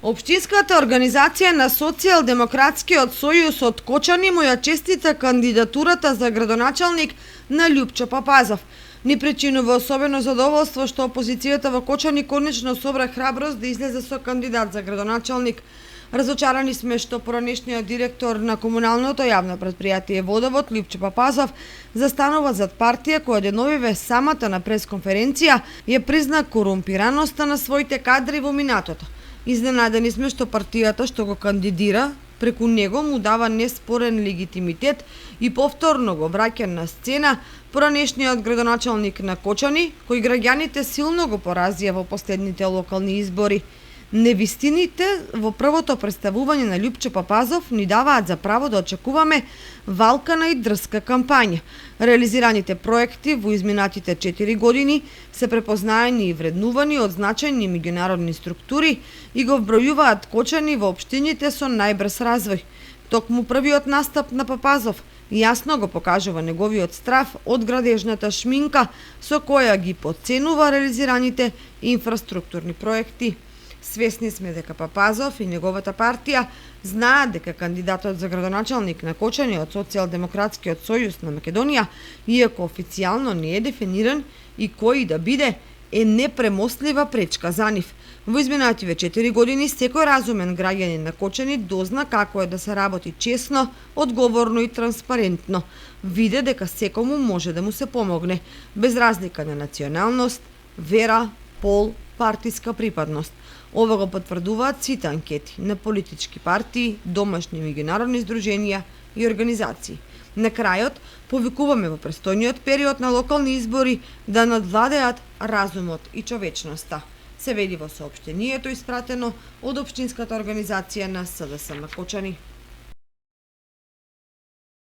Општинската организација на Социјалдемократскиот сојуз од Кочани му ја честита кандидатурата за градоначалник на Љупчо Папазов. Ни причинува особено задоволство што опозицијата во Кочани конечно собра храброст да излезе со кандидат за градоначалник. Разочарани сме што поранешниот директор на комуналното јавно претпријатие Водовод Љупчо Папазов застанува зад партија која деновиве самата на пресконференција ја призна корумпираноста на своите кадри во минатото. Изненадени сме што партијата што го кандидира преку него му дава неспорен легитимитет и повторно го враќа на сцена поранешниот градоначалник на Кочани, кој граѓаните силно го поразија во последните локални избори. Невистините во првото представување на Љупчо Папазов ни даваат за право да очекуваме валкана и дрска кампања. Реализираните проекти во изминатите 4 години се препознаени и вреднувани од значајни меѓународни структури и го вбројуваат Кочани во општините со најбрз развој. Токму првиот настап на Папазов јасно го покажува неговиот страф од градежната шминка со која ги потценува реализираните инфраструктурни проекти. Свесни сме дека Папазов и неговата партија знаат дека кандидатот за градоначалник на Кочани од Социјалдемократскиот сојуз на Македонија, иако официјално не е дефиниран и кој да биде, е непремостлива пречка за нив. Во изминативе 4 години секој разумен граѓанин на Кочани дозна како е да се работи честно, одговорно и транспарентно. Виде дека секому може да му се помогне, без разлика на националност, вера, пол, партиска припадност. Ова го потврдуваат сите анкети на политички партии, домашни меѓународни здруженија и организации. На крајот, повикуваме во престојниот период на локални избори да надвладеат разумот и човечноста. Се вели во соопштението испратено од Општинската организација на СДСМ Кочани.